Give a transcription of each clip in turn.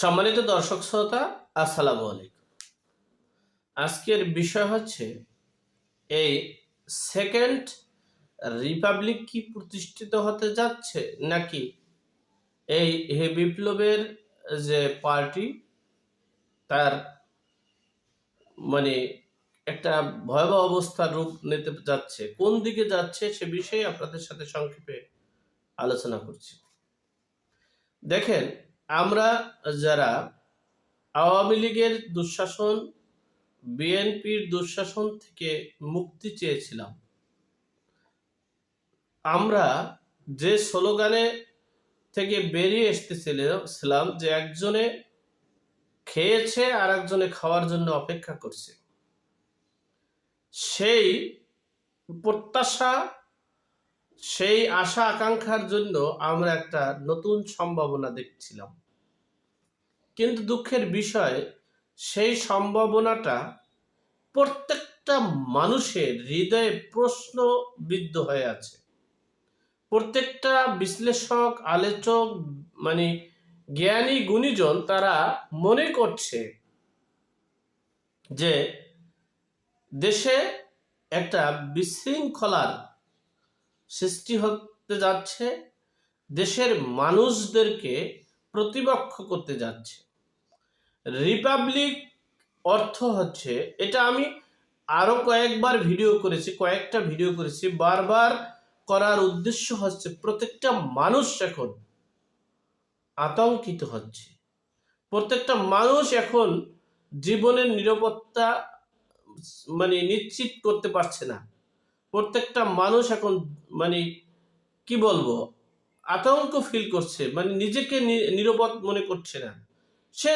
সম্মানিত দর্শক শ্রোতা, আসসালামু আলাইকুম। আজকের বিষয় হচ্ছে এই সেকেন্ড রিপাবলিক কি প্রতিষ্ঠিত হতে যাচ্ছে, নাকি এই বিপ্লবের যে পার্টি তার মানে একটা ভয়াবহ অবস্থার রূপ নিতে যাচ্ছে, কোন দিকে যাচ্ছে সে বিষয়ে আপনাদের সাথে সংক্ষেপে আলোচনা করছি। দেখেন, আমরা যারা আওয়ামী লীগের দুঃশাসন, বিএনপির দুঃশাসন থেকে মুক্তি চেয়েছিলাম, আমরা যে স্লোগানে থেকে বেরিয়ে এসতেছিলাম যে একজনে খেয়েছে আর একজনে খাওয়ার জন্য অপেক্ষা করছে, সেই প্রত্যাশা, সেই আশা আকাঙ্ক্ষার জন্য আমরা একটা নতুন সম্ভাবনা দেখছিলাম। কিন্তু দুঃখের বিষয়, সেই সম্ভাবনাটা প্রত্যেকটা মানুষের হৃদয়ে প্রশ্নবিদ্ধ হয়ে আছে। প্রত্যেকটা বিশ্লেষক, আলোচক, মানে জ্ঞানী গুণীজন তারা মনে করছে যে দেশে একটা বিশৃঙ্খলার সৃষ্টি হতে যাচ্ছে, দেশের মানুষদেরকে প্রতিপক্ষ করতে যাচ্ছে। রিপাবলিক অর্থ হচ্ছে, এটা আমি আরো কয়েকটা ভিডিও করেছি, বারবার করার উদ্দেশ্য হচ্ছে প্রত্যেকটা মানুষ এখন আতঙ্কিত হচ্ছে। প্রত্যেকটা মানুষ এখন জীবনের নিরাপত্তা নিশ্চিত করতে পারছে না। প্রত্যেকটা মানুষ এখন কি বলবো, আতঙ্ক ফিল করছে, নিজেকে নিরাপদ মনে করছে না, সে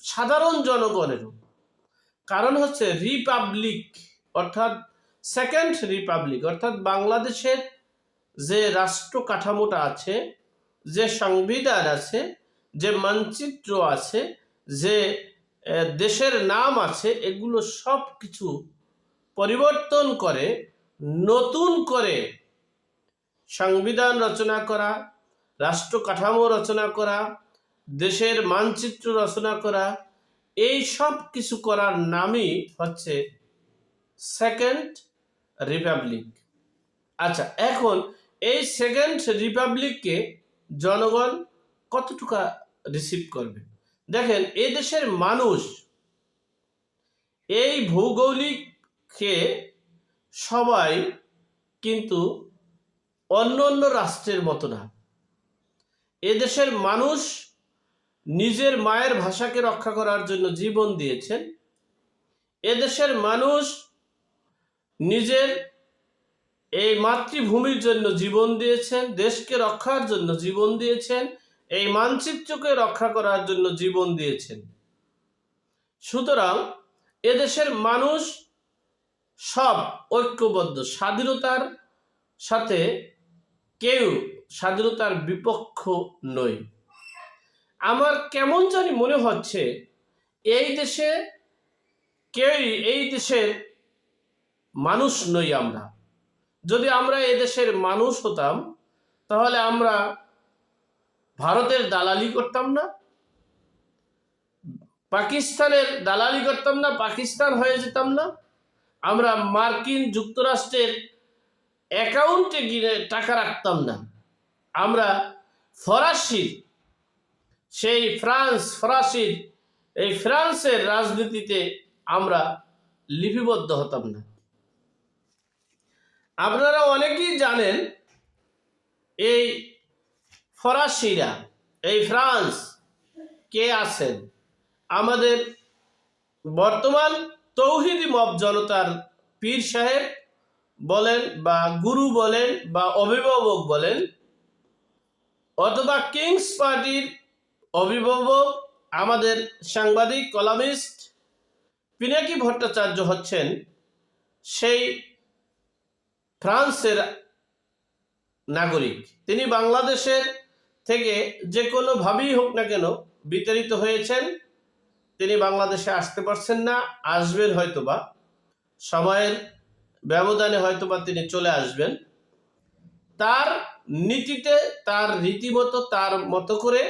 সাধারণ জনগণেরও। কারণ হচ্ছে রিপাবলিক অর্থাৎ সেকেন্ড রিপাবলিক, অর্থাৎ বাংলাদেশের যে রাষ্ট্র কাঠামোটা আছে, যে সংবিধান আছে, যে মানচিত্র আছে, যে দেশের নাম আছে, এগুলো সব কিছু পরিবর্তন করে নতুন করে সংবিধান রচনা করা, রাষ্ট্র কাঠামো রচনা করা, দেশের মানচিত্র রচনা করা, এই সব কিছু করার নামই হচ্ছে সেকেন্ড রিপাবলিক। আচ্ছা, এখন এই সেকেন্ড রিপাবলিককে জনগণ কতটুকু রিসিভ করবে? দেখেন, এই দেশের মানুষ এই ভৌগোলিককে সবাই কিন্তু অন্য অন্য রাষ্ট্রের মতো না। এদেশের মানুষ নিজের মায়ের ভাষাকে রক্ষা করার জন্য জীবন দিয়েছেন। এদেশের মানুষ নিজের এই মাতৃভূমির জন্য জীবন দিয়েছেন, দেশকে রক্ষার জন্য জীবন দিয়েছেন, এই মানচিত্রকে রক্ষা করার জন্য জীবন দিয়েছেন। সুতরাং এদেশের মানুষ সব ঐক্যবদ্ধ, স্বাধীনতার সাথে কেউ স্বাধীনতার বিপক্ষ নয়। আমার কেমন জানি মনে হচ্ছে এই দেশে কেউই এই দেশের মানুষ নই আমরা। যদি আমরা এদেশের মানুষ হতাম, তাহলে আমরা ভারতের দালালি করতাম না, পাকিস্তানের দালালি করতাম না, পাকিস্তান হয়ে যেতাম না, আমরা মার্কিন যুক্তরাষ্ট্রের অ্যাকাউন্টে গিয়ে টাকা রাখতাম না, আমরা ফরাসির সেই ফরাসির এই ফ্রান্সের রাজনীতিতে আমরা লিপিবদ্ধ হতাম না। আপনারা অনেকেই জানেন এই ফরাসিরা, এই ফ্রান্স কে আছেন? আমাদের বর্তমান তৌহিদি মব জনতার পীর সাহেব বলেন, বা গুরু বলেন, বা অভিভাবক বলেন, অথবা কিংস পার্টির অভিভাবক আমাদের সাংবাদিক কলামিস্ট পিনাকি ভট্টাচার্য হচ্ছেন সেই ফ্রান্সের নাগরিক। তিনি বাংলাদেশের থেকে যে কোনোভাবেই হোক না কেন বিতাড়িত হয়েছেন। তিনি বাংলাদেশে আসতে পারছেন না, আসবেন হয়তোবা, সময়ের ব্যবধানে হয়তোবা তিনি চলে আসবেন। তার নীতিতে, তার রীতিমতো, তার মতো করে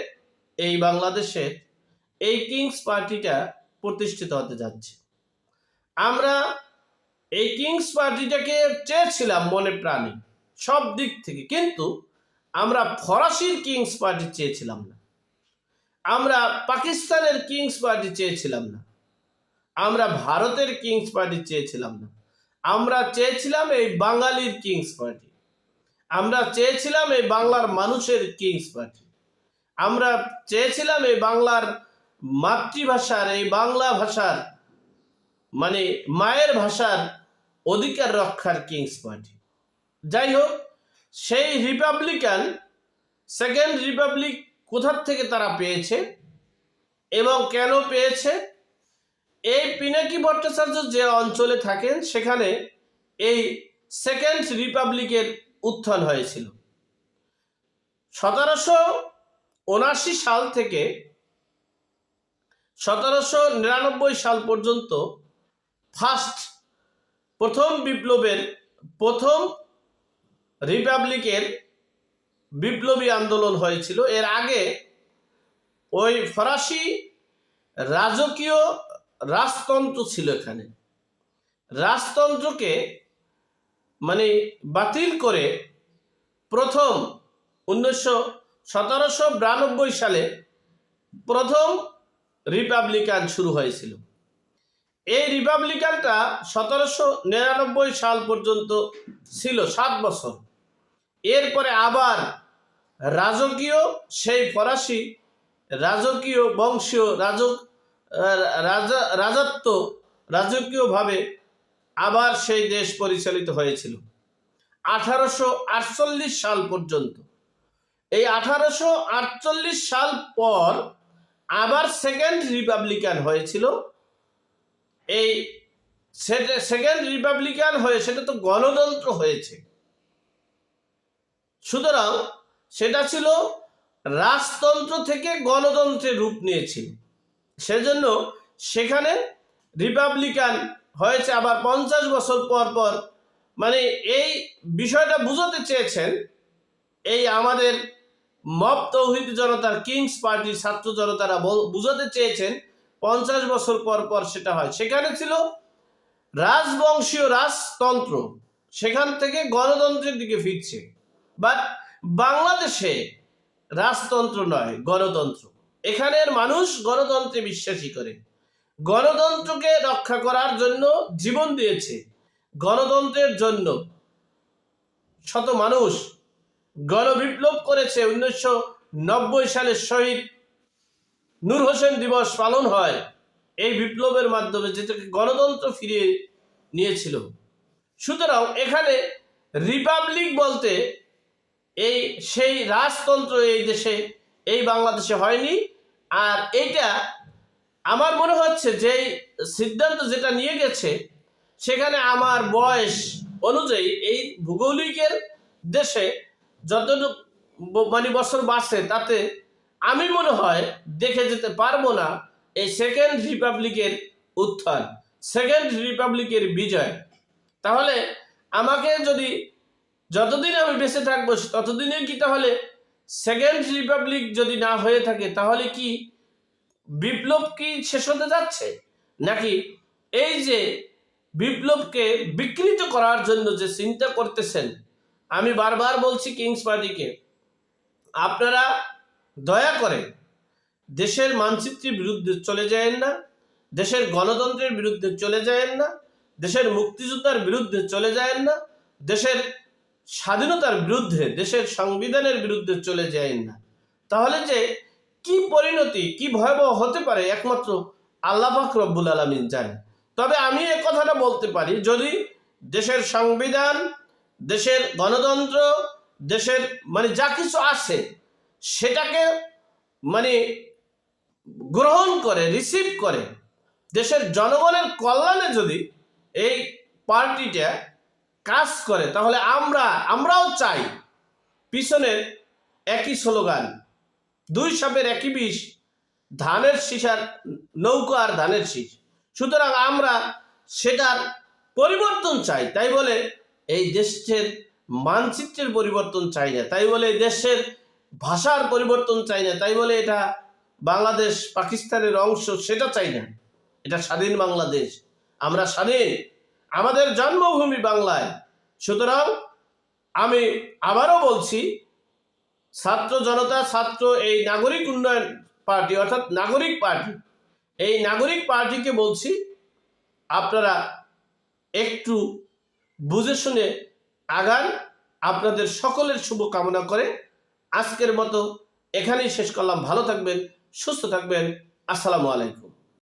এই বাংলাদেশে এই কিংস পার্টিটা প্রতিষ্ঠিত হতে যাচ্ছে। আমরা এই কিংস পার্টিটাকে চেয়েছিলাম মনে প্রাণে সব দিক থেকে, কিন্তু আমরা ফরাসির কিংস পার্টি চেয়েছিলাম না, আমরা পাকিস্তানের কিংস পার্টি চেয়েছিলাম না, আমরা ভারতের কিংস পার্টি চেয়েছিলাম না, আমরা চেয়েছিলাম এই বাঙালির কিংস পার্টি, আমরা চেয়েছিলাম এই বাংলার মানুষের কিংস পার্টি, আমরা চেয়েছিলাম এই বাংলার মাতৃভাষার, এই বাংলা ভাষার মানে মায়ের ভাষার অধিকার রক্ষার কিংস পার্টি। যাই হোক, সেই রিপাবলিকান সেকেন্ড রিপাবলিক কোথার থেকে তারা পেয়েছে এবং কেন পেয়েছে, এই পিনাকি ভট্টাচার্য যে অঞ্চলে থাকেন সেখানে এই সেকেন্ড রিপাবলিকের উত্থান হয়েছিল। 1779 সাল থেকে 1799 সাল পর্যন্ত প্রথম বিপ্লবের প্রথম রিপাবলিকের বিপ্লবী আন্দোলন হয়েছিল। এর আগে ওই ফরাসি রাজকীয় রাজতন্ত্র ছিল, এখানে রাজতন্ত্রকে মানে বাতিল করে প্রথম 1792 সালে প্রথম রিপাবলিকান শুরু হয়েছিল। এই রিপাবলিকানটা 1799 সাল পর্যন্ত ছিল 7 বছর। এরপরে আবার রাজকীয় সেই ফরাসি রাজকীয় বংশীয় রাজকীয়ভাবে আবার সেই দেশ পরিচালিত হয়েছিল 1848 সাল পর্যন্ত। এই 1848 সাল পর আবার সেকেন্ড রিপাবলিকান হয়েছিল। এই সেকেন্ড রিপাবলিকান হয়ে সেটা তো গণতন্ত্র হয়েছে, সুতরাং সেটা ছিল রাজতন্ত্র থেকে গণতন্ত্রের রূপ নিয়েছিল, সেজন্য সেখানে রিপাবলিকান হয়েছে আবার 50 বছর পর পর। মানে এই বিষয়টা বুঝাতে চেয়েছেন এই আমাদের মব তৌহিদ জনতার কিংস পার্টির ছাত্র জনতারা বুঝাতে চেয়েছেন 50 বছর পর পর সেটা হয়। সেখানে ছিল রাজবংশীয় রাজতন্ত্র, সেখান থেকে গণতন্ত্রের দিকে ফিরছে। বাট বাংলাদেশে রাজতন্ত্র নয়, গণতন্ত্র। এখানের মানুষ গণতন্ত্রে বিশ্বাসী করে, গণতন্ত্রকে রক্ষা করার জন্য জীবন দিয়েছে। গণতন্ত্রের জন্য শত মানুষ গণবিপ্লব করেছে। 1990 সালে শহীদ নূর হোসেন দিবস পালন হয় এই বিপ্লবের মাধ্যমে, যেটাকে গণতন্ত্র ফিরিয়ে নিয়েছিল। সুতরাং এখানে রিপাবলিক বলতে এই সেই রাজতন্ত্র এই দেশে, এই বাংলাদেশে হয়নি। আর এইটা আমার মনে হচ্ছে যে সিদ্ধান্ত যেটা নিয়ে গেছে, সেখানে আমার বয়স অনুযায়ী এই ভূগোলিকের দেশে যতটুকু মানে বছর বাড়ছে, তাতে আমি মনে হয় দেখে যেতে পারবো না এই সেকেন্ড রিপাবলিকের উত্থান, সেকেন্ড রিপাবলিকের বিজয়। তাহলে আমাকে যদি যতদিন আমি বেঁচে থাকবো ততদিনে কি তাহলে সেকেন্ড রিপাবলিক যদি না হয়ে থাকে, তাহলে কি বিপ্লব কি শেষ হতে যাচ্ছে? নাকি এই যে বিপ্লবকে বিকৃত করার জন্য যে চিন্তা করতেছেন, আমি বারবার বলছি কিংস পার্টিকে, আপনারা দয়া করে দেশের মানচিত্রের বিরুদ্ধে চলে যায়েন না, দেশের গণতন্ত্রের বিরুদ্ধে চলে যায়েন না, দেশের মুক্তিযোদ্ধার বিরুদ্ধে চলে যায়েন না, দেশের স্বাধীনতার বিরুদ্ধে, দেশের সংবিধানের বিরুদ্ধে চলে যায়েন না। তাহলে যে কি পরিণতি, কি ভয়াবহ হতে পারে একমাত্র আল্লাহ পাক রব্বুল আলামিন জানে। তবে আমি এই কথাটা বলতে পারি, যদি দেশের সংবিধান, দেশের গণতন্ত্র, দেশের মানে যা কিছু আছে সেটাকে মানে গ্রহণ করে, রিসিভ করে, দেশের জনগণের কল্যাণে যদি এই পার্টিটা কাজ করে, তাহলে আমরাও চাই পিছনের একই স্লোগান, 2 সাপের একই বিষ, ধানের শীষার নৌকা আর ধানের শীষ। সুতরাং আমরা সেটার পরিবর্তন চাই। তাই বলে এই দেশের মানচিত্রের পরিবর্তন চাই না, তাই বলে দেশের ভাষার পরিবর্তন চাই না, তাই বলে এটা বাংলাদেশ পাকিস্তানের অংশ সেটা চাই না। এটা স্বাধীন বাংলাদেশ, আমরা স্বাধীন, আমাদের জন্মভূমি বাংলায়। সুতরাং আমি আবারও বলছি, ছাত্র জনতা, ছাত্র এই নাগরিক উন্নয়ন পার্টি অর্থাৎ নাগরিক পার্টি, এই নাগরিক পার্টিকে বলছি আপনারা একটু বুঝে শুনে আগান। আপনাদের সকলের শুভ কামনা করে আজকের মতো এখানেই শেষ করলাম। ভালো থাকবেন, সুস্থ থাকবেন। আসসালামু আলাইকুম।